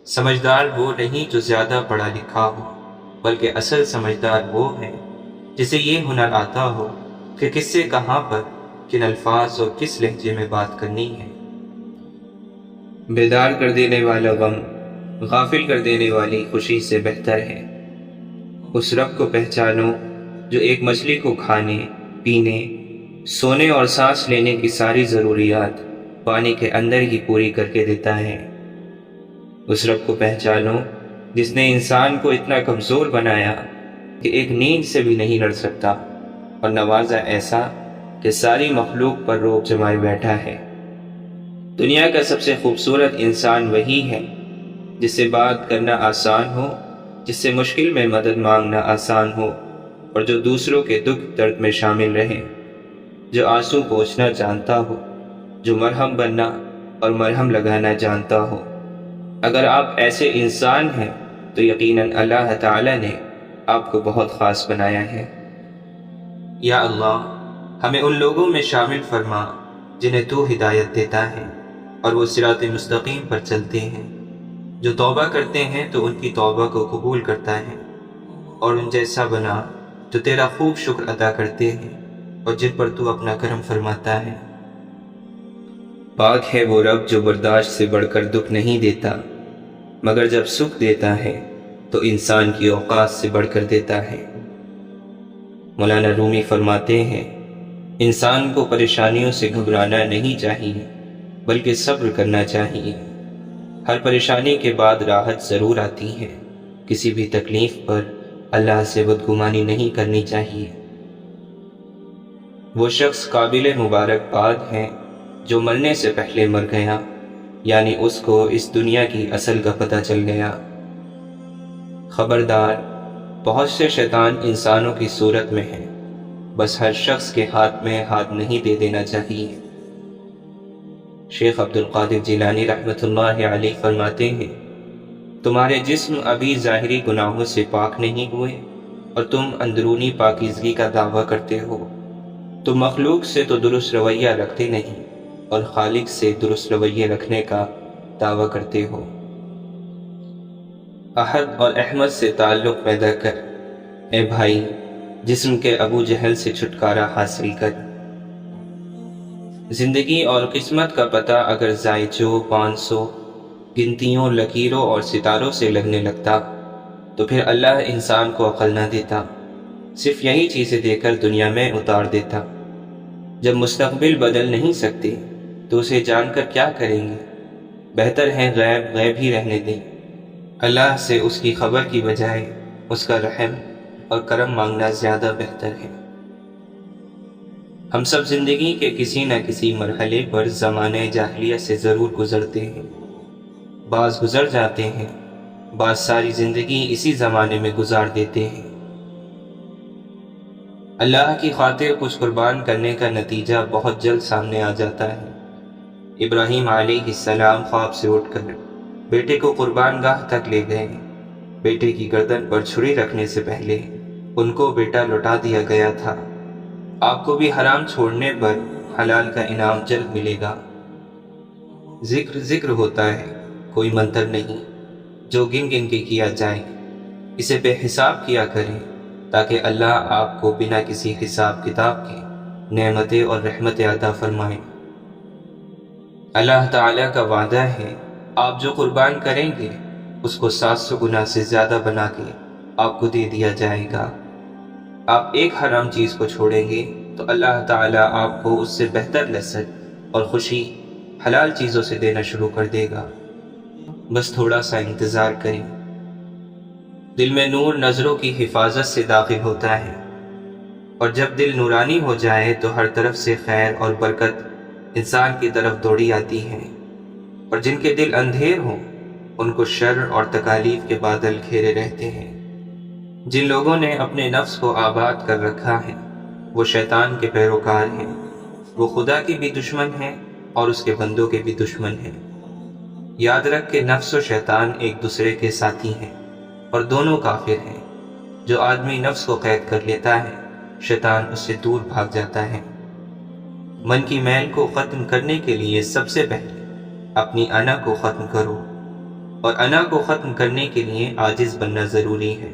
سمجھدار وہ نہیں جو زیادہ پڑھا لکھا ہو، بلکہ اصل سمجھدار وہ ہے جسے یہ ہنر آتا ہو کہ کس سے کہاں پر، کن الفاظ اور کس لہجے میں بات کرنی ہے۔ بیدار کر دینے والا غم غافل کر دینے والی خوشی سے بہتر ہے۔ اس رب کو پہچانو جو ایک مچھلی کو کھانے، پینے، سونے اور سانس لینے کی ساری ضروریات پانی کے اندر ہی پوری کر کے دیتا ہے۔ اس رب کو پہچانو جس نے انسان کو اتنا کمزور بنایا کہ ایک نیند سے بھی نہیں لڑ سکتا، اور نوازا ایسا کہ ساری مخلوق پر روب جمائے بیٹھا ہے۔ دنیا کا سب سے خوبصورت انسان وہی ہے جس سے بات کرنا آسان ہو، جس سے مشکل میں مدد مانگنا آسان ہو، اور جو دوسروں کے دکھ درد میں شامل رہے، جو آنسو پوچھنا جانتا ہو، جو مرہم بننا اور مرہم لگانا جانتا ہو۔ اگر آپ ایسے انسان ہیں تو یقیناً اللہ تعالی نے آپ کو بہت خاص بنایا ہے۔ یا اللہ، ہمیں ان لوگوں میں شامل فرما جنہیں تو ہدایت دیتا ہے اور وہ صراط مستقیم پر چلتے ہیں، جو توبہ کرتے ہیں تو ان کی توبہ کو قبول کرتا ہے، اور ان جیسا بنا جو تیرا خوب شکر ادا کرتے ہیں اور جن پر تو اپنا کرم فرماتا ہے۔ پاک ہے وہ رب جو برداشت سے بڑھ کر دکھ نہیں دیتا، مگر جب سکھ دیتا ہے تو انسان کی اوقات سے بڑھ کر دیتا ہے۔ مولانا رومی فرماتے ہیں، انسان کو پریشانیوں سے گھبرانا نہیں چاہیے بلکہ صبر کرنا چاہیے۔ ہر پریشانی کے بعد راحت ضرور آتی ہے، کسی بھی تکلیف پر اللہ سے بدگمانی نہیں کرنی چاہیے۔ وہ شخص قابل مبارکباد ہے جو مرنے سے پہلے مر گیا، یعنی اس کو اس دنیا کی اصل کا پتہ چل گیا۔ خبردار، بہت سے شیطان انسانوں کی صورت میں ہیں، بس ہر شخص کے ہاتھ میں ہاتھ نہیں دے دینا چاہیے۔ شیخ عبد القادر جیلانی رحمۃ اللہ علیہ فرماتے ہیں، تمہارے جسم ابھی ظاہری گناہوں سے پاک نہیں ہوئے اور تم اندرونی پاکیزگی کا دعویٰ کرتے ہو۔ تم مخلوق سے تو درست رویہ رکھتے نہیں اور خالق سے درست رویہ رکھنے کا دعویٰ کرتے ہو۔ احد اور احمد سے تعلق پیدا کر، اے بھائی، جسم کے ابو جہل سے چھٹکارا حاصل کر۔ زندگی اور قسمت کا پتہ اگر زائچوں، 500 گنتیوں، لکیروں اور ستاروں سے لگنے لگتا تو پھر اللہ انسان کو عقل نہ دیتا، صرف یہی چیزیں دے کر دنیا میں اتار دیتا۔ جب مستقبل بدل نہیں سکتے تو اسے جان کر کیا کریں گے؟ بہتر ہے غیب غیب ہی رہنے دیں۔ اللہ سے اس کی خبر کی بجائے اس کا رحم اور کرم مانگنا زیادہ بہتر ہے۔ ہم سب زندگی کے کسی نہ کسی مرحلے پر زمانے جاہلیت سے ضرور گزرتے ہیں، بعض گزر جاتے ہیں، بعض ساری زندگی اسی زمانے میں گزار دیتے ہیں۔ اللہ کی خاطر کچھ قربان کرنے کا نتیجہ بہت جلد سامنے آ جاتا ہے۔ ابراہیم علیہ السلام خواب سے اٹھ کر بیٹے کو قربان گاہ تک لے گئے۔ بیٹے کی گردن پر چھری رکھنے سے پہلے ان کو بیٹا لوٹا دیا گیا تھا۔ آپ کو بھی حرام چھوڑنے پر حلال کا انعام جلد ملے گا۔ ذکر ہوتا ہے، کوئی منتر نہیں جو گن گن کے کیا جائے۔ اسے بے حساب کیا کریں تاکہ اللہ آپ کو بنا کسی حساب کتاب کے نعمتیں اور رحمتیں عطا فرمائیں۔ اللہ تعالیٰ کا وعدہ ہے، آپ جو قربان کریں گے اس کو 700 گنا سے زیادہ بنا کے آپ کو دے دیا جائے گا۔ آپ ایک حرام چیز کو چھوڑیں گے تو اللہ تعالیٰ آپ کو اس سے بہتر لذت اور خوشی حلال چیزوں سے دینا شروع کر دے گا۔ بس تھوڑا سا انتظار کریں۔ دل میں نور نظروں کی حفاظت سے داخل ہوتا ہے، اور جب دل نورانی ہو جائے تو ہر طرف سے خیر اور برکت انسان کی طرف دوڑی آتی ہے، اور جن کے دل اندھیر ہوں ان کو شر اور تکالیف کے بادل گھیرے رہتے ہیں۔ جن لوگوں نے اپنے نفس کو آباد کر رکھا ہے وہ شیطان کے پیروکار ہیں، وہ خدا کی بھی دشمن ہیں اور اس کے بندوں کے بھی دشمن ہیں۔ یاد رکھ کہ نفس و شیطان ایک دوسرے کے ساتھی ہیں اور دونوں کافر ہیں۔ جو آدمی نفس کو قید کر لیتا ہے شیطان اس سے دور بھاگ جاتا ہے۔ من کی میل کو ختم کرنے کے لیے سب سے پہلے اپنی انا کو ختم کرو۔ اور انا کو ختم کرنے کے لیے عاجز بننا ضروری ہے،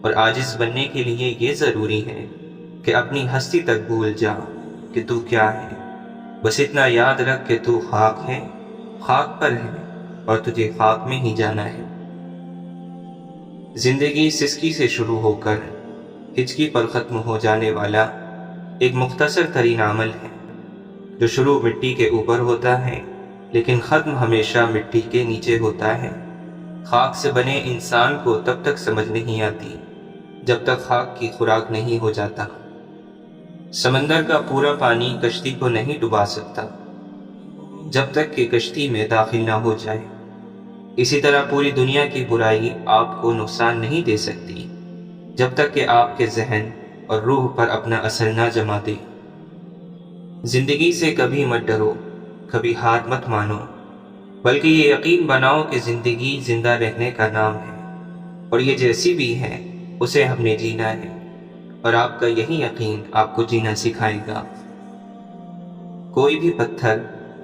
اور عاجز بننے کے لیے یہ ضروری ہے کہ اپنی ہستی تک بھول جا کہ تو کیا ہے۔ بس اتنا یاد رکھ کہ تو خاک ہے، خاک پر ہے، اور تجھے خاک میں ہی جانا ہے۔ زندگی سسکی سے شروع ہو کر ہچکی پر ختم ہو جانے والا ایک مختصر ترین عمل ہے، جو شروع مٹی کے اوپر ہوتا ہے لیکن ختم ہمیشہ مٹی کے نیچے ہوتا ہے۔ خاک سے بنے انسان کو تب تک سمجھ نہیں آتی جب تک خاک کی خوراک نہیں ہو جاتا۔ سمندر کا پورا پانی کشتی کو نہیں ڈبا سکتا جب تک کہ کشتی میں داخل نہ ہو جائے۔ اسی طرح پوری دنیا کی برائی آپ کو نقصان نہیں دے سکتی جب تک کہ آپ کے ذہن اور روح پر اپنا اثر نہ جما دے۔ زندگی سے کبھی مت ڈرو، کبھی ہار مت مانو، بلکہ یہ یقین بناؤ کہ زندگی زندہ رہنے کا نام ہے، اور یہ جیسی بھی ہے اسے ہم نے جینا ہے، اور آپ کا یہی یقین آپ کو جینا سکھائے گا۔ کوئی بھی پتھر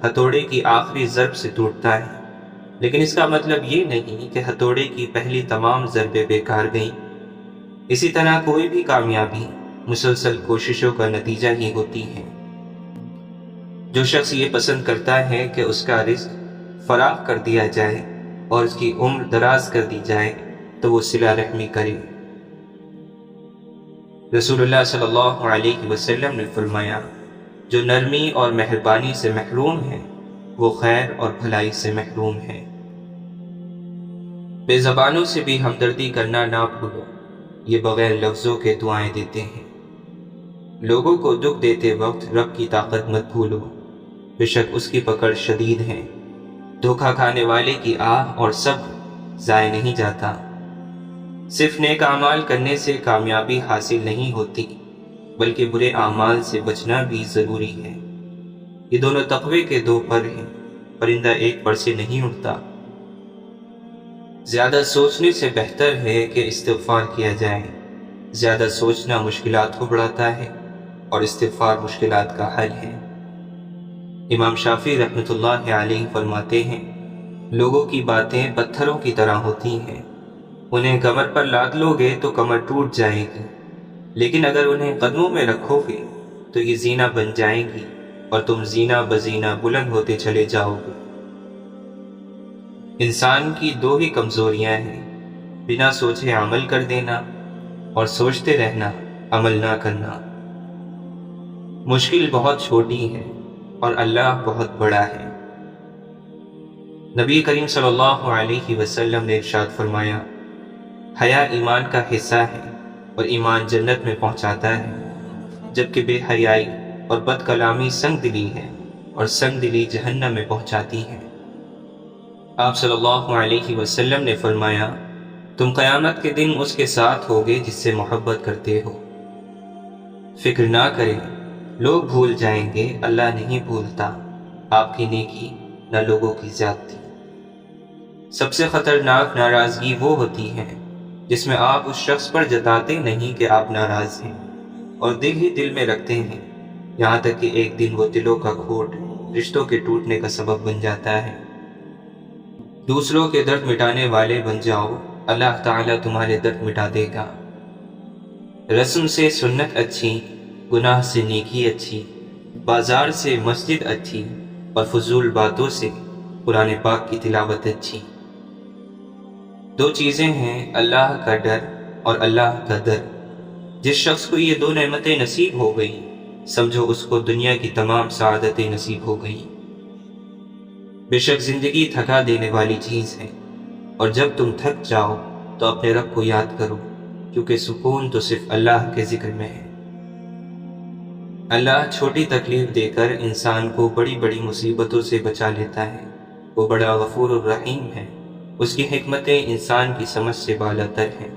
ہتھوڑے کی آخری ضرب سے ٹوٹتا ہے، لیکن اس کا مطلب یہ نہیں کہ ہتھوڑے کی پہلی تمام ضربیں بیکار گئیں۔ اسی طرح کوئی بھی کامیابی مسلسل کوششوں کا نتیجہ ہی ہوتی ہے۔ جو شخص یہ پسند کرتا ہے کہ اس کا رزق فراخ کر دیا جائے اور اس کی عمر دراز کر دی جائے تو وہ صلہ رحمی کرے۔ رسول اللہ صلی اللہ علیہ وسلم نے فرمایا، جو نرمی اور مہربانی سے محروم ہے وہ خیر اور بھلائی سے محروم ہے۔ بے زبانوں سے بھی ہمدردی کرنا نہ بھولو، یہ بغیر لفظوں کے دعائیں دیتے ہیں۔ لوگوں کو دکھ دیتے وقت رب کی طاقت مت بھولو، بے شک اس کی پکڑ شدید ہے۔ دھوکہ کھانے والے کی آہ اور صبر ضائع نہیں جاتا۔ صرف نیک اعمال کرنے سے کامیابی حاصل نہیں ہوتی، بلکہ برے اعمال سے بچنا بھی ضروری ہے۔ یہ دونوں تقوی کے دو پر ہیں، پرندہ ایک پر سے نہیں اڑتا۔ زیادہ سوچنے سے بہتر ہے کہ استغفار کیا جائے۔ زیادہ سوچنا مشکلات کو بڑھاتا ہے، اور استغفار مشکلات کا حل ہے۔ امام شافعی رحمۃ اللہ علیہ فرماتے ہیں، لوگوں کی باتیں پتھروں کی طرح ہوتی ہیں، انہیں کمر پر لاد لو گے تو کمر ٹوٹ جائے گی، لیکن اگر انہیں قدموں میں رکھو گے تو یہ زینہ بن جائیں گی، اور تم زینہ بزینہ بلند ہوتے چلے جاؤ گے۔ انسان کی دو ہی کمزوریاں ہیں، بنا سوچے عمل کر دینا اور سوچتے رہنا عمل نہ کرنا۔ مشکل بہت چھوٹی ہے اور اللہ بہت بڑا ہے۔ نبی کریم صلی اللہ علیہ وسلم نے ارشاد فرمایا، حیا ایمان کا حصہ ہے اور ایمان جنت میں پہنچاتا ہے، جبکہ بے حیائی اور بد کلامی سنگ دلی ہے اور سنگ دلی جہنم میں پہنچاتی ہے۔ آپ صلی اللہ علیہ وسلم نے فرمایا، تم قیامت کے دن اس کے ساتھ ہوگے جس سے محبت کرتے ہو۔ فکر نہ کریں، لوگ بھول جائیں گے، اللہ نہیں بھولتا آپ کی نیکی نہ لوگوں کی زیادتی۔ سب سے خطرناک ناراضگی وہ ہوتی ہے جس میں آپ اس شخص پر جتاتے نہیں کہ آپ ناراض ہیں، اور دل ہی دل میں رکھتے ہیں، یہاں تک کہ ایک دن وہ دلوں کا کھوٹ رشتوں کے ٹوٹنے کا سبب بن جاتا ہے۔ دوسروں کے درد مٹانے والے بن جاؤ، اللہ تعالیٰ تمہارے درد مٹا دے گا۔ رسم سے سنت اچھی، گناہ سے نیکی اچھی، بازار سے مسجد اچھی، اور فضول باتوں سے قرآن پاک کی تلاوت اچھی۔ دو چیزیں ہیں، اللہ کا ڈر اور اللہ کا در۔ جس شخص کو یہ دو نعمتیں نصیب ہو گئیں، سمجھو اس کو دنیا کی تمام سعادتیں نصیب ہو گئیں۔ بے شک زندگی تھکا دینے والی چیز ہے، اور جب تم تھک جاؤ تو اپنے رب کو یاد کرو، کیونکہ سکون تو صرف اللہ کے ذکر میں ہے۔ اللہ چھوٹی تکلیف دے کر انسان کو بڑی بڑی مصیبتوں سے بچا لیتا ہے۔ وہ بڑا غفور الرحیم ہے، اس کی حکمتیں انسان کی سمجھ سے بالاتر ہیں۔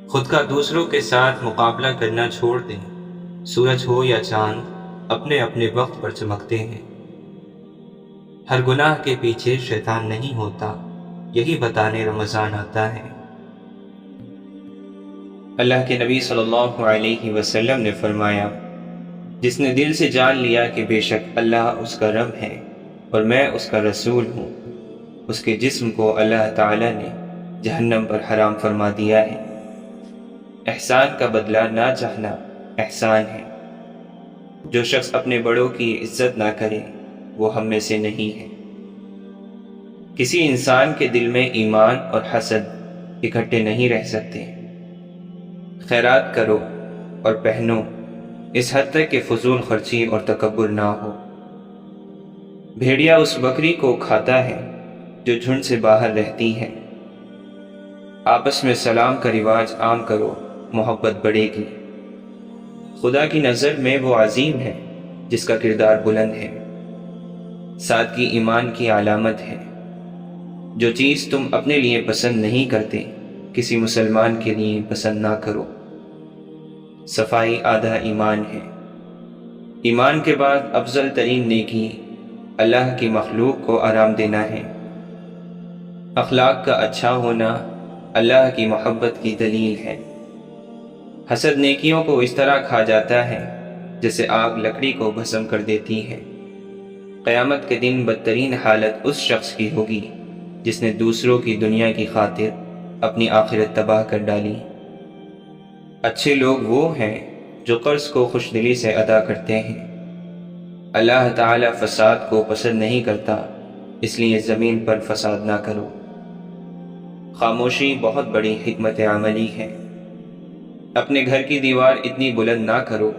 خود کا دوسروں کے ساتھ مقابلہ کرنا چھوڑ دیں، سورج ہو یا چاند اپنے اپنے وقت پر چمکتے ہیں۔ ہر گناہ کے پیچھے شیطان نہیں ہوتا، یہی بتانے رمضان آتا ہے۔ اللہ کے نبی صلی اللہ علیہ وسلم نے فرمایا، جس نے دل سے جان لیا کہ بے شک اللہ اس کا رب ہے اور میں اس کا رسول ہوں، اس کے جسم کو اللہ تعالیٰ نے جہنم پر حرام فرما دیا ہے۔ احسان کا بدلہ نہ چاہنا احسان ہے۔ جو شخص اپنے بڑوں کی عزت نہ کرے وہ ہم میں سے نہیں ہے۔ کسی انسان کے دل میں ایمان اور حسد اکٹھے نہیں رہ سکتے۔ خیرات کرو اور پہنو اس حد تک کہ فضول خرچی اور تکبر نہ ہو۔ بھیڑیا اس بکری کو کھاتا ہے جو جھنڈ سے باہر رہتی ہے۔ آپس میں سلام کا رواج عام کرو، محبت بڑھے گی۔ خدا کی نظر میں وہ عظیم ہے جس کا کردار بلند ہے۔ سادگی ایمان کی علامت ہے۔ جو چیز تم اپنے لیے پسند نہیں کرتے کسی مسلمان کے لیے پسند نہ کرو۔ صفائی آدھا ایمان ہے۔ ایمان کے بعد افضل ترین نیکی اللہ کی مخلوق کو آرام دینا ہے۔ اخلاق کا اچھا ہونا اللہ کی محبت کی دلیل ہے۔ حسد نیکیوں کو اس طرح کھا جاتا ہے جیسے آگ لکڑی کو بھسم کر دیتی ہے۔ قیامت کے دن بدترین حالت اس شخص کی ہوگی جس نے دوسروں کی دنیا کی خاطر اپنی آخرت تباہ کر ڈالی۔ اچھے لوگ وہ ہیں جو قرض کو خوش دلی سے ادا کرتے ہیں۔ اللہ تعالیٰ فساد کو پسند نہیں کرتا، اس لیے زمین پر فساد نہ کرو۔ خاموشی بہت بڑی حکمت عملی ہے۔ اپنے گھر کی دیوار اتنی بلند نہ کرو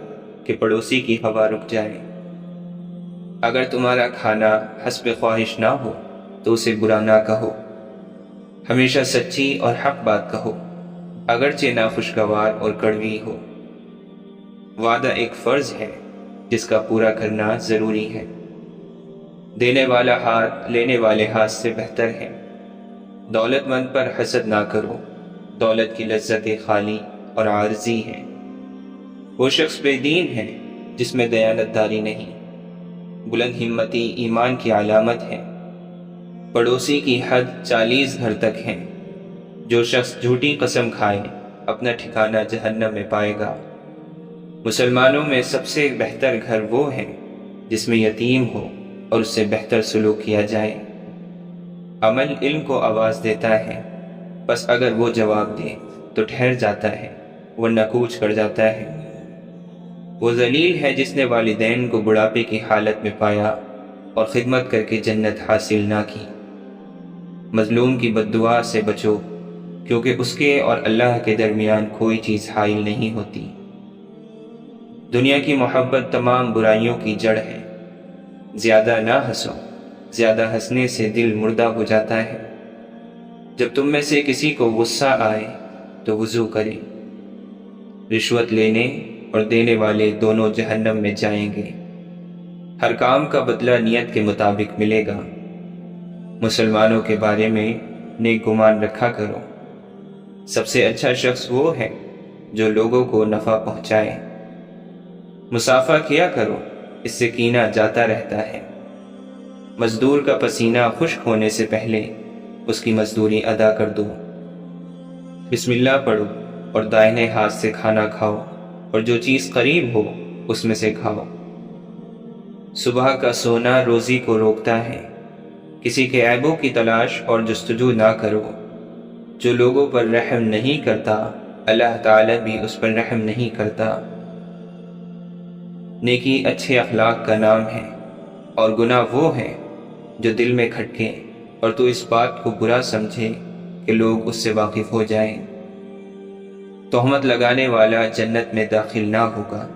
کہ پڑوسی کی ہوا رک جائے۔ اگر تمہارا کھانا حسب خواہش نہ ہو تو اسے برا نہ کہو۔ ہمیشہ سچی اور حق بات کہو، اگرچہ ناخوشگوار اور کڑوی ہو۔ وعدہ ایک فرض ہے جس کا پورا کرنا ضروری ہے۔ دینے والا ہاتھ لینے والے ہاتھ سے بہتر ہے۔ دولت مند پر حسد نہ کرو، دولت کی لذت خالی اور عارضی ہے۔ وہ شخص بے دین ہے جس میں دیانت داری نہیں۔ بلند ہمتی ایمان کی علامت ہے۔ پڑوسی کی حد 40 گھر تک ہے۔ جو شخص جھوٹی قسم کھائے اپنا ٹھکانہ جہنم میں پائے گا۔ مسلمانوں میں سب سے بہتر گھر وہ ہے جس میں یتیم ہو اور اس سے بہتر سلوک کیا جائے۔ عمل علم کو آواز دیتا ہے، بس اگر وہ جواب دے تو ٹھہر جاتا ہے ورنہ کوچ کر جاتا ہے۔ وہ ذلیل ہے جس نے والدین کو بڑھاپے کی حالت میں پایا اور خدمت کر کے جنت حاصل نہ کی۔ مظلوم کی بد دعا سے بچو، کیونکہ اس کے اور اللہ کے درمیان کوئی چیز حائل نہیں ہوتی۔ دنیا کی محبت تمام برائیوں کی جڑ ہے۔ زیادہ نہ ہنسو، زیادہ ہنسنے سے دل مردہ ہو جاتا ہے۔ جب تم میں سے کسی کو غصہ آئے تو وضو کرے۔ رشوت لینے اور دینے والے دونوں جہنم میں جائیں گے۔ ہر کام کا بدلہ نیت کے مطابق ملے گا۔ مسلمانوں کے بارے میں نیک گمان رکھا کرو۔ سب سے اچھا شخص وہ ہے جو لوگوں کو نفع پہنچائے۔ مسافہ کیا کرو، اس سے کینہ جاتا رہتا ہے۔ مزدور کا پسینہ خشک ہونے سے پہلے اس کی مزدوری ادا کر دو۔ بسم اللہ پڑھو اور دائنے ہاتھ سے کھانا کھاؤ، اور جو چیز قریب ہو اس میں سے کھاؤ۔ صبح کا سونا روزی کو روکتا ہے۔ کسی کے عیبوں کی تلاش اور جستجو نہ کرو۔ جو لوگوں پر رحم نہیں کرتا اللہ تعالیٰ بھی اس پر رحم نہیں کرتا۔ نیکی اچھے اخلاق کا نام ہے، اور گناہ وہ ہے جو دل میں کھٹکے اور تو اس بات کو برا سمجھے کہ لوگ اس سے واقف ہو جائیں۔ تہمت لگانے والا جنت میں داخل نہ ہوگا۔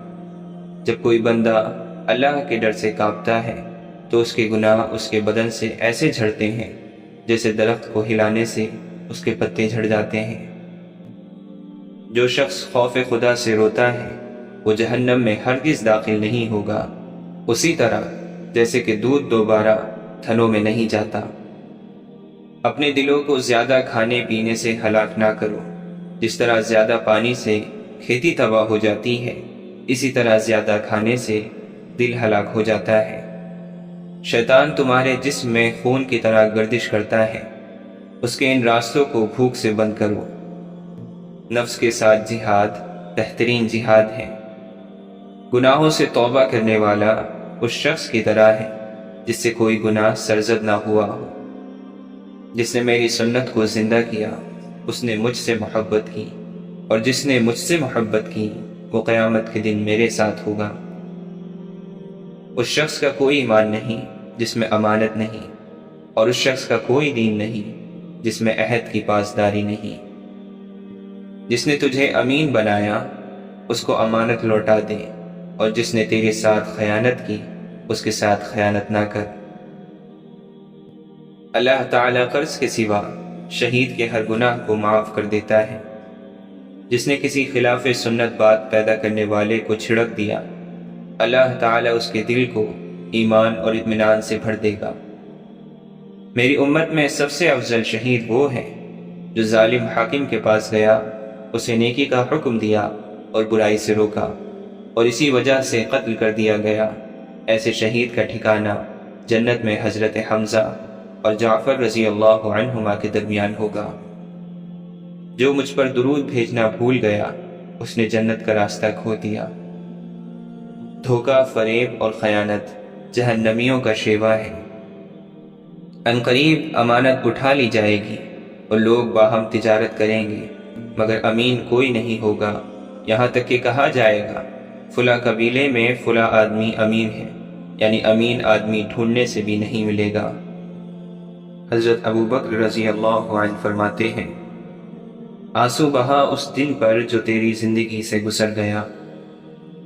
جب کوئی بندہ اللہ کے ڈر سے کانپتا ہے تو اس کے گناہ اس کے بدن سے ایسے جھڑتے ہیں جیسے درخت کو ہلانے سے اس کے پتے جھڑ جاتے ہیں۔ جو شخص خوف خدا سے روتا ہے وہ جہنم میں ہرگز داخل نہیں ہوگا، اسی طرح جیسے کہ دودھ دوبارہ تھنوں میں نہیں جاتا۔ اپنے دلوں کو زیادہ کھانے پینے سے ہلاک نہ کرو۔ جس طرح زیادہ پانی سے کھیتی تباہ ہو جاتی ہے، اسی طرح زیادہ کھانے سے دل ہلاک ہو جاتا ہے۔ شیطان تمہارے جسم میں خون کی طرح گردش کرتا ہے، اس کے ان راستوں کو بھوک سے بند کرو۔ نفس کے ساتھ جہاد بہترین جہاد ہے۔ گناہوں سے توبہ کرنے والا اس شخص کی طرح ہے جس سے کوئی گناہ سرزد نہ ہوا ہو۔ جس نے میری سنت کو زندہ کیا اس نے مجھ سے محبت کی، اور جس نے مجھ سے محبت کی وہ قیامت کے دن میرے ساتھ ہوگا۔ اس شخص کا کوئی ایمان نہیں جس میں امانت نہیں، اور اس شخص کا کوئی دین نہیں جس میں عہد کی پاسداری نہیں۔ جس نے تجھے امین بنایا اس کو امانت لوٹا دے، اور جس نے تیرے ساتھ خیانت کی اس کے ساتھ خیانت نہ کر۔ اللہ تعالیٰ قرض کے سوا شہید کے ہر گناہ کو معاف کر دیتا ہے۔ جس نے کسی خلاف سنت بات پیدا کرنے والے کو چھڑک دیا، اللہ تعالیٰ اس کے دل کو ایمان اور اطمینان سے بھر دے گا۔ میری امت میں سب سے افضل شہید وہ ہے جو ظالم حاکم کے پاس گیا، اسے نیکی کا حکم دیا اور برائی سے روکا، اور اسی وجہ سے قتل کر دیا گیا۔ ایسے شہید کا ٹھکانہ جنت میں حضرت حمزہ اور جعفر رضی اللہ عنہما کے درمیان ہوگا۔ جو مجھ پر درود بھیجنا بھول گیا اس نے جنت کا راستہ کھو دیا۔ دھوکہ، فریب اور خیانت جہنمیوں کا شیوا ہے۔ عنقریب امانت اٹھا لی جائے گی اور لوگ باہم تجارت کریں گے، مگر امین کوئی نہیں ہوگا، یہاں تک کہ کہا جائے گا فلاں قبیلے میں فلاں آدمی امین ہے، یعنی امین آدمی ڈھونڈنے سے بھی نہیں ملے گا۔ حضرت ابو بکر رضی اللہ عنہ فرماتے ہیں، آنسو بہا اس دن پر جو تیری زندگی سے گزر گیا،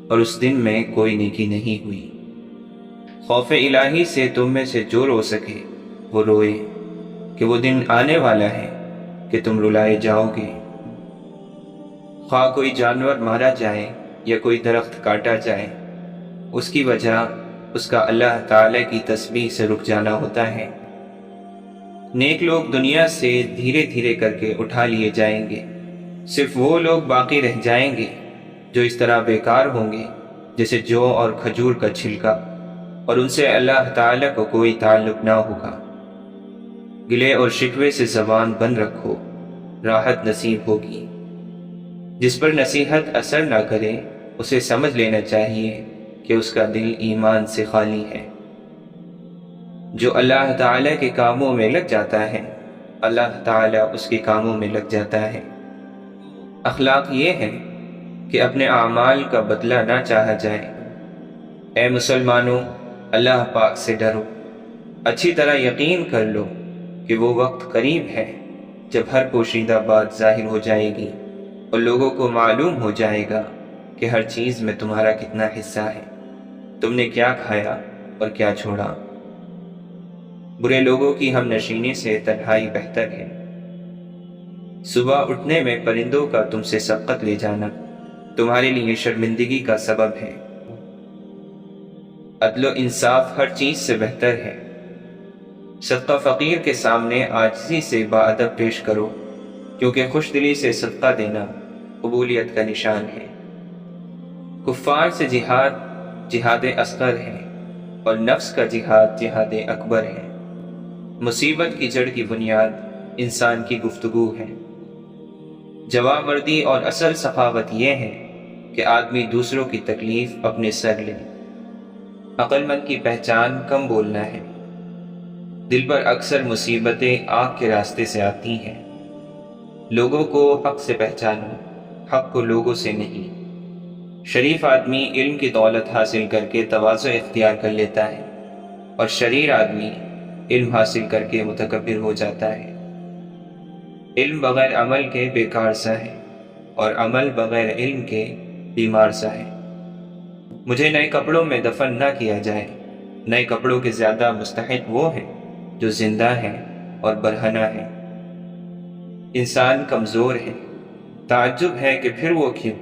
اور اس دن میں کوئی نیکی نہیں ہوئی۔ خوف الہی سے تم میں سے جو رو سکے وہ روئے، کہ وہ دن آنے والا ہے کہ تم رلائے جاؤ گے۔ خواہ کوئی جانور مارا جائے یا کوئی درخت کاٹا جائے، اس کی وجہ اس کا اللہ تعالی کی تسبیح سے رک جانا ہوتا ہے۔ نیک لوگ دنیا سے دھیرے دھیرے کر کے اٹھا لیے جائیں گے، صرف وہ لوگ باقی رہ جائیں گے جو اس طرح بیکار ہوں گے جیسے جو اور کھجور کا چھلکا، اور ان سے اللہ تعالی کو کوئی تعلق نہ ہوگا۔ گلے اور شکوے سے زبان بند رکھو، راحت نصیب ہوگی۔ جس پر نصیحت اثر نہ کرے اسے سمجھ لینا چاہیے کہ اس کا دل ایمان سے خالی ہے۔ جو اللہ تعالیٰ کے کاموں میں لگ جاتا ہے اللہ تعالیٰ اس کے کاموں میں لگ جاتا ہے۔ اخلاق یہ ہے کہ اپنے اعمال کا بدلہ نہ چاہا جائے۔ اے مسلمانوں، اللہ پاک سے ڈرو، اچھی طرح یقین کر لو کہ وہ وقت قریب ہے جب ہر پوشیدہ بات ظاہر ہو جائے گی اور لوگوں کو معلوم ہو جائے گا کہ ہر چیز میں تمہارا کتنا حصہ ہے، تم نے کیا کھایا اور کیا چھوڑا۔ برے لوگوں کی ہم نشینی سے تنہائی بہتر ہے۔ صبح اٹھنے میں پرندوں کا تم سے سبقت لے جانا تمہارے لیے شرمندگی کا سبب ہے۔ عدل و انصاف ہر چیز سے بہتر ہے۔ صدقہ فقیر کے سامنے عاجزی سے باادب پیش کرو، کیونکہ خوش دلی سے صدقہ دینا قبولیت کا نشان ہے۔ کفار سے جہاد جہاد اصغر ہے، اور نفس کا جہاد جہاد اکبر ہے۔ مصیبت کی جڑ کی بنیاد انسان کی گفتگو ہے۔ جواب مردی اور اصل سخاوت یہ ہے کہ آدمی دوسروں کی تکلیف اپنے سر لے۔ عقل مند کی پہچان کم بولنا ہے۔ دل پر اکثر مصیبتیں آنکھ کے راستے سے آتی ہیں۔ لوگوں کو حق سے پہچانو، حق کو لوگوں سے نہیں۔ شریف آدمی علم کی دولت حاصل کر کے تواضع اختیار کر لیتا ہے، اور شریر آدمی علم حاصل کر کے متکبر ہو جاتا ہے۔ علم بغیر عمل کے بیکار سا ہے، اور عمل بغیر علم کے بیمار سا ہے۔ مجھے نئے کپڑوں میں دفن نہ کیا جائے۔ نئے کپڑوں کے زیادہ مستحق وہ ہے جو زندہ ہے اور برہنہ ہے۔ انسان کمزور ہے، تعجب ہے کہ پھر وہ کیوں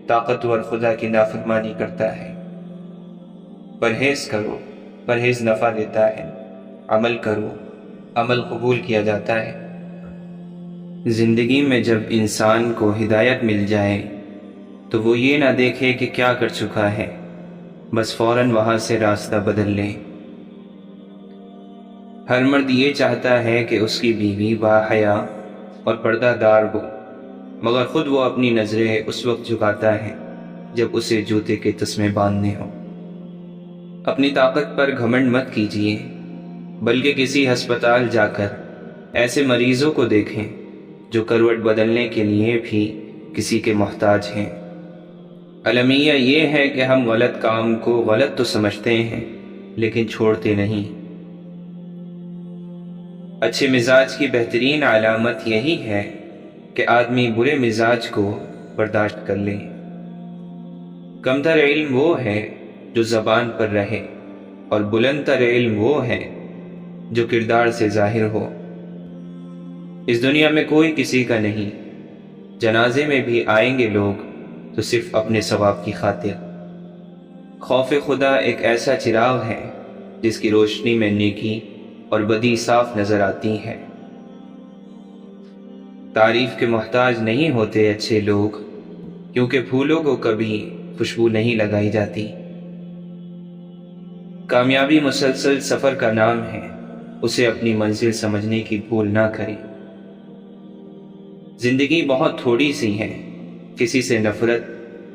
طاقتور خدا کی نافرمانی کرتا ہے۔ پرہیز کرو، پرہیز نفع دیتا ہے۔ عمل کرو، عمل قبول کیا جاتا ہے۔ زندگی میں جب انسان کو ہدایت مل جائے تو وہ یہ نہ دیکھے کہ کیا کر چکا ہے، بس فوراً وہاں سے راستہ بدل لے۔ ہر مرد یہ چاہتا ہے کہ اس کی بیوی باحیا اور پردہ دار ہو، مگر خود وہ اپنی نظریں اس وقت جھکاتا ہے جب اسے جوتے کے تسمے باندھنے ہوں۔ اپنی طاقت پر گھمنڈ مت کیجیے، بلکہ کسی ہسپتال جا کر ایسے مریضوں کو دیکھیں جو کروٹ بدلنے کے لیے بھی کسی کے محتاج ہیں۔ المیہ یہ ہے کہ ہم غلط کام کو غلط تو سمجھتے ہیں لیکن چھوڑتے نہیں۔ اچھے مزاج کی بہترین علامت یہی ہے کہ آدمی برے مزاج کو برداشت کر لے۔ کمتر علم وہ ہے جو زبان پر رہے اور بلند تر علم وہ ہے جو کردار سے ظاہر ہو۔ اس دنیا میں کوئی کسی کا نہیں، جنازے میں بھی آئیں گے لوگ تو صرف اپنے ثواب کی خاطر۔ خوف خدا ایک ایسا چراغ ہے جس کی روشنی میں نیکی اور بدی صاف نظر آتی ہے۔ تعریف کے محتاج نہیں ہوتے اچھے لوگ، کیونکہ پھولوں کو کبھی خوشبو نہیں لگائی جاتی۔ کامیابی مسلسل سفر کا نام ہے، اسے اپنی منزل سمجھنے کی بھول نہ کریں۔ زندگی بہت تھوڑی سی ہے، کسی سے نفرت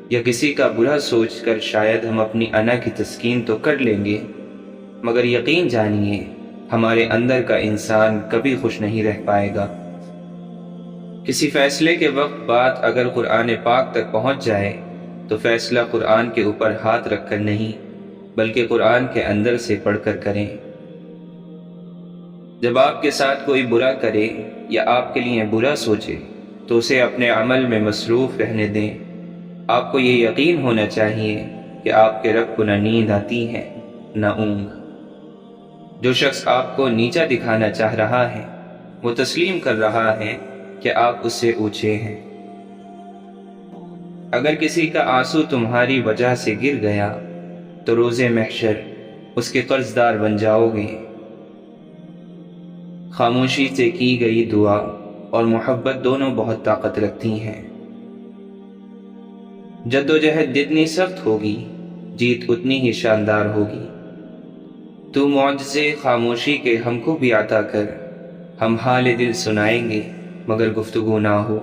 یا کسی کا برا سوچ کر شاید ہم اپنی انا کی تسکین تو کر لیں گے، مگر یقین جانیے ہمارے اندر کا انسان کبھی خوش نہیں رہ پائے گا۔ کسی فیصلے کے وقت بات اگر قرآن پاک تک پہنچ جائے تو فیصلہ قرآن کے اوپر ہاتھ رکھ کر نہیں بلکہ قرآن کے اندر سے پڑھ کر کریں۔ جب آپ کے ساتھ کوئی برا کرے یا آپ کے لیے برا سوچے تو اسے اپنے عمل میں مصروف رہنے دیں۔ آپ کو یہ یقین ہونا چاہیے کہ آپ کے رب کو نہ نیند آتی ہے نہ اونگ۔ جو شخص آپ کو نیچا دکھانا چاہ رہا ہے وہ تسلیم کر رہا ہے کہ آپ اس سے اونچے ہیں۔ اگر کسی کا آنسو تمہاری وجہ سے گر گیا تو روز محشر اس کے قرض دار بن جاؤ گے۔ خاموشی سے کی گئی دعا اور محبت دونوں بہت طاقت رکھتی ہیں۔ جدوجہد جتنی سخت ہوگی جیت اتنی ہی شاندار ہوگی۔ تو معجزے خاموشی کے ہم کو بھی عطا کر، ہم حال دل سنائیں گے مگر گفتگو نہ ہو۔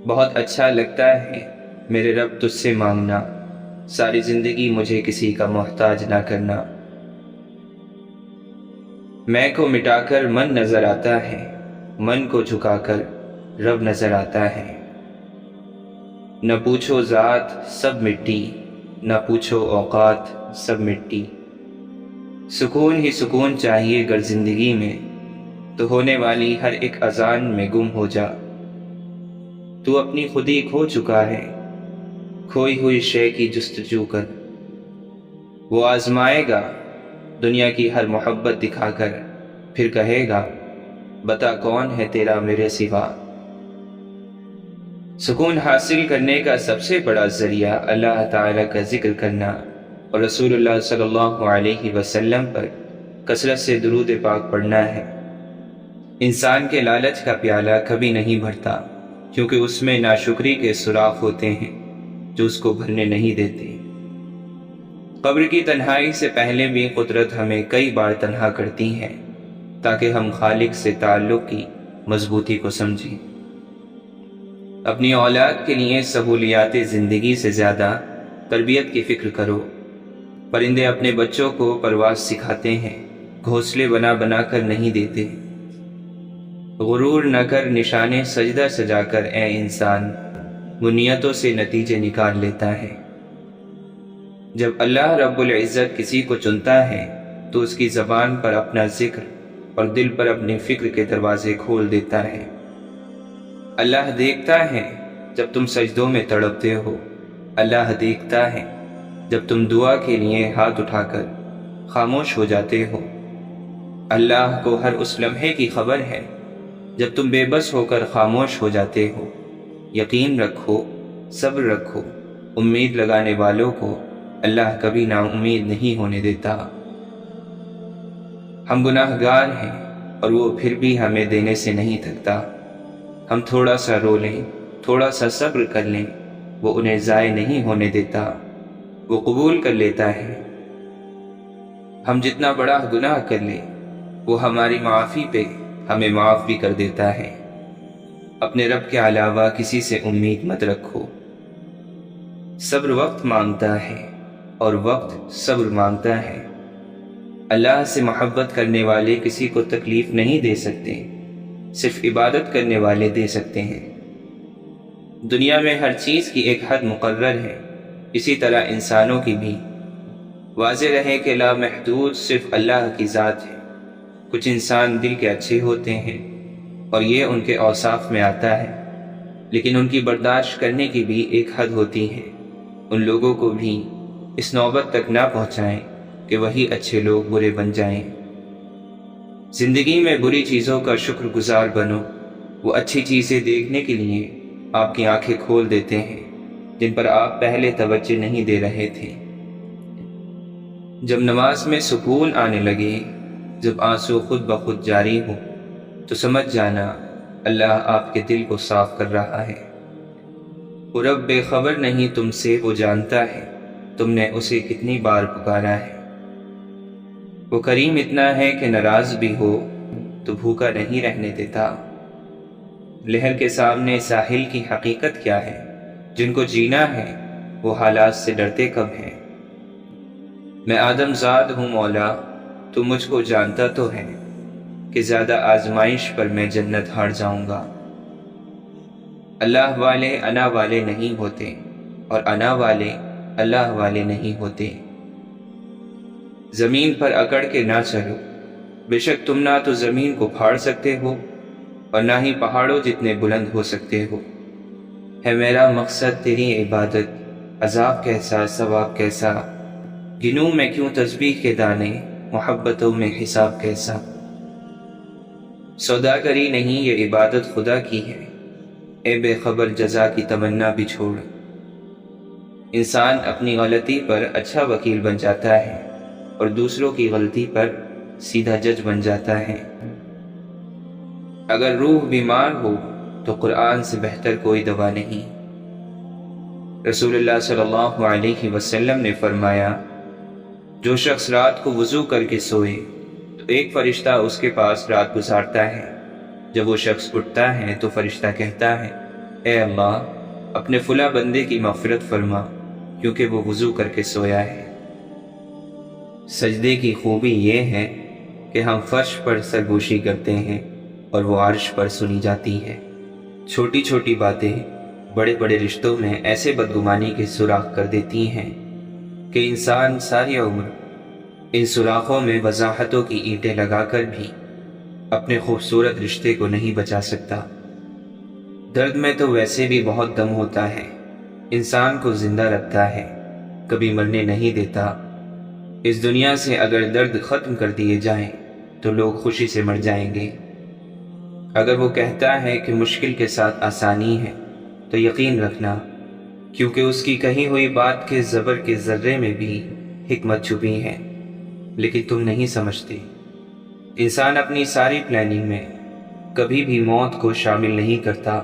بہت اچھا لگتا ہے میرے رب تجھ سے مانگنا، ساری زندگی مجھے کسی کا محتاج نہ کرنا۔ میں کو مٹا کر من نظر آتا ہے، من کو جھکا کر رب نظر آتا ہے۔ نہ پوچھو ذات سب مٹی، نہ پوچھو اوقات سب مٹی۔ سکون ہی سکون چاہیے گر زندگی میں، تو ہونے والی ہر ایک اذان میں گم ہو جا۔ تو اپنی خودی کھو چکا ہے، کھوئی ہوئی شے کی جستجو کر۔ وہ آزمائے گا دنیا کی ہر محبت دکھا کر، پھر کہے گا بتا کون ہے تیرا میرے سوا۔ سکون حاصل کرنے کا سب سے بڑا ذریعہ اللہ تعالیٰ کا ذکر کرنا اور رسول اللہ صلی اللہ علیہ وسلم پر کثرت سے درود پاک پڑھنا ہے۔ انسان کے لالچ کا پیالہ کبھی نہیں بھرتا، کیونکہ اس میں ناشکری کے سوراخ ہوتے ہیں جو اس کو بھرنے نہیں دیتے۔ قبر کی تنہائی سے پہلے بھی قدرت ہمیں کئی بار تنہا کرتی ہے تاکہ ہم خالق سے تعلق کی مضبوطی کو سمجھیں۔ اپنی اولاد کے لیے سہولیات زندگی سے زیادہ تربیت کی فکر کرو۔ پرندے اپنے بچوں کو پرواز سکھاتے ہیں، گھونسلے بنا بنا کر نہیں دیتے۔ غرور نہ کر نشانے سجدہ سجا کر اے انسان، وہ نیتوں سے نتیجے نکال لیتا ہے۔ جب اللہ رب العزت کسی کو چنتا ہے تو اس کی زبان پر اپنا ذکر اور دل پر اپنی فکر کے دروازے کھول دیتا ہے۔ اللہ دیکھتا ہے جب تم سجدوں میں تڑپتے ہو، اللہ دیکھتا ہے جب تم دعا کے لیے ہاتھ اٹھا کر خاموش ہو جاتے ہو۔ اللہ کو ہر اس لمحے کی خبر ہے جب تم بے بس ہو کر خاموش ہو جاتے ہو۔ یقین رکھو، صبر رکھو، امید لگانے والوں کو اللہ کبھی نا امید نہیں ہونے دیتا۔ ہم گناہ گار ہیں اور وہ پھر بھی ہمیں دینے سے نہیں تھکتا۔ ہم تھوڑا سا رو لیں، تھوڑا سا صبر کر لیں، وہ انہیں ضائع نہیں ہونے دیتا، وہ قبول کر لیتا ہے۔ ہم جتنا بڑا گناہ کر لیں وہ ہماری معافی پہ ہمیں معاف بھی کر دیتا ہے۔ اپنے رب کے علاوہ کسی سے امید مت رکھو۔ صبر وقت مانگتا ہے اور وقت صبر مانگتا ہے۔ اللہ سے محبت کرنے والے کسی کو تکلیف نہیں دے سکتے، صرف عبادت کرنے والے دے سکتے ہیں۔ دنیا میں ہر چیز کی ایک حد مقرر ہے، اسی طرح انسانوں کی بھی۔ واضح رہے کہ لامحدود صرف اللہ کی ذات ہے۔ کچھ انسان دل کے اچھے ہوتے ہیں اور یہ ان کے اوصاف میں آتا ہے، لیکن ان کی برداشت کرنے کی بھی ایک حد ہوتی ہے۔ ان لوگوں کو بھی اس نوبت تک نہ پہنچائیں کہ وہی اچھے لوگ برے بن جائیں۔ زندگی میں بری چیزوں کا شکر گزار بنو، وہ اچھی چیزیں دیکھنے کے لیے آپ کی آنکھیں کھول دیتے ہیں جن پر آپ پہلے توجہ نہیں دے رہے تھے۔ جب نماز میں سکون آنے لگے، جب آنسو خود بخود جاری ہو، تو سمجھ جانا اللہ آپ کے دل کو صاف کر رہا ہے۔ وہ رب بے خبر نہیں تم سے، وہ جانتا ہے تم نے اسے کتنی بار پکارا ہے۔ وہ کریم اتنا ہے کہ ناراض بھی ہو تو بھوکا نہیں رہنے دیتا۔ لہر کے سامنے ساحل کی حقیقت کیا ہے؟ جن کو جینا ہے وہ حالات سے ڈرتے کب ہیں؟ میں آدم زاد ہوں مولا، تو مجھ کو جانتا تو ہے کہ زیادہ آزمائش پر میں جنت ہار جاؤں گا۔ اللہ والے انا والے نہیں ہوتے اور انا والے اللہ والے نہیں ہوتے۔ زمین پر اکڑ کے نہ چلو، بے شک تم نہ تو زمین کو پھاڑ سکتے ہو اور نہ ہی پہاڑوں جتنے بلند ہو سکتے ہو۔ ہے میرا مقصد تیری عبادت، عذاب کیسا ثواب کیسا، گنوں میں کیوں تسبیح کے دانے، محبتوں میں حساب کیسا۔ سوداگری نہیں یہ عبادت خدا کی ہے، اے بے خبر جزا کی تمنا بھی چھوڑ۔ انسان اپنی غلطی پر اچھا وکیل بن جاتا ہے اور دوسروں کی غلطی پر سیدھا جج بن جاتا ہے۔ اگر روح بیمار ہو تو قرآن سے بہتر کوئی دوا نہیں۔ رسول اللہ صلی اللہ علیہ وسلم نے فرمایا، جو شخص رات کو وضو کر کے سوئے تو ایک فرشتہ اس کے پاس رات گزارتا ہے۔ جب وہ شخص اٹھتا ہے تو فرشتہ کہتا ہے، اے اللہ اپنے فلاں بندے کی مغفرت فرما کیونکہ وہ وضو کر کے سویا ہے۔ سجدے کی خوبی یہ ہے کہ ہم فرش پر سرگوشی کرتے ہیں اور وہ عرش پر سنی جاتی ہے۔ چھوٹی چھوٹی باتیں بڑے بڑے رشتوں میں ایسے بدگمانی کے سوراخ کر دیتی ہیں کہ انسان ساری عمر ان سوراخوں میں وضاحتوں کی اینٹیں لگا کر بھی اپنے خوبصورت رشتے کو نہیں بچا سکتا۔ درد میں تو ویسے بھی بہت دم ہوتا ہے، انسان کو زندہ رکھتا ہے، کبھی مرنے نہیں دیتا۔ اس دنیا سے اگر درد ختم کر دیے جائیں تو لوگ خوشی سے مر جائیں گے۔ اگر وہ کہتا ہے کہ مشکل کے ساتھ آسانی ہے تو یقین رکھنا، کیونکہ اس کی کہی ہوئی بات کے زبر کے ذرے میں بھی حکمت چھپی ہے، لیکن تم نہیں سمجھتے۔ انسان اپنی ساری پلاننگ میں کبھی بھی موت کو شامل نہیں کرتا،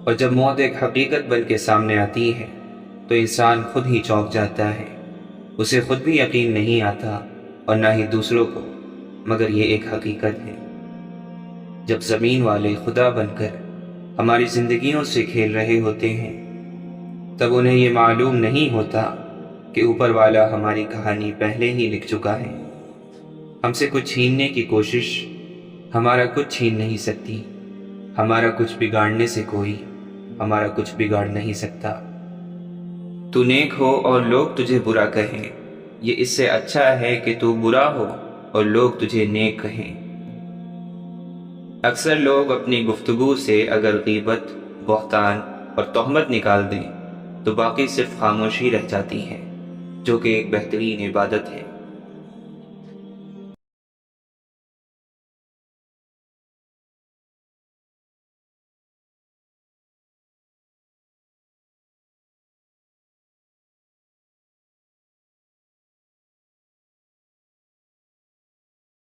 اور جب موت ایک حقیقت بن کے سامنے آتی ہے تو انسان خود ہی چونک جاتا ہے۔ اسے خود بھی یقین نہیں آتا اور نہ ہی دوسروں کو، مگر یہ ایک حقیقت ہے۔ جب زمین والے خدا بن کر ہماری زندگیوں سے کھیل رہے ہوتے ہیں تب انہیں یہ معلوم نہیں ہوتا کہ اوپر والا ہماری کہانی پہلے ہی لکھ چکا ہے۔ ہم سے کچھ چھیننے کی کوشش ہمارا کچھ چھین نہیں سکتی، ہمارا کچھ بگاڑنے سے کوئی ہمارا کچھ بگاڑ نہیں سکتا۔ تو نیک ہو اور لوگ تجھے برا کہیں، یہ اس سے اچھا ہے کہ تو برا ہو اور لوگ تجھے نیک کہیں۔ اکثر لوگ اپنی گفتگو سے اگر غیبت، بہتان اور تہمت نکال دیں تو باقی صرف خاموشی رہ جاتی ہے، جو کہ ایک بہترین عبادت ہے۔